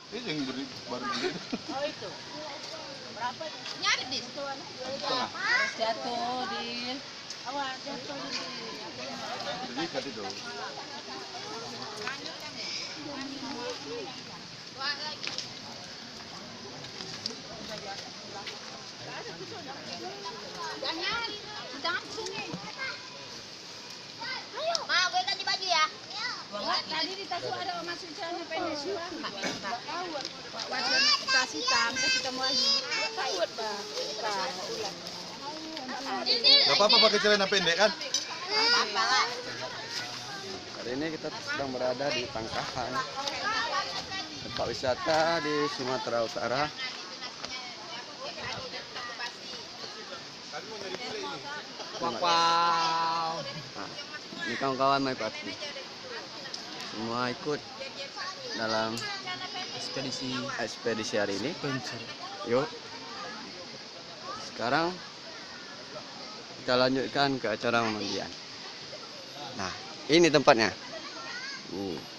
Ini yang beli baru beli. Oh itu. Berapa? Nyari di situ. Setengah. Jatuh di. Awak jatuh di. Jadi ikat itu. Wah lagi. Jangan. Jangan sini. Ayo. Ma, gue ganti baju ya. Tadi di tas ada masuk celana pendek sih. Wajan tas hitam, tas hitam lagi. Kawat bah. Gak apa-apa pakai celana pendek kan? Apa lah? Hari ini kita sedang berada di Tangkahan, tempat wisata di Sumatera Utara. Wow. Nah, ini kawan-kawan My Party. Semua ikut dalam ekspedisi hari ini. Yuk. Sekarang kita lanjutkan ke acara pemandian. Nah, ini tempatnya. Nih.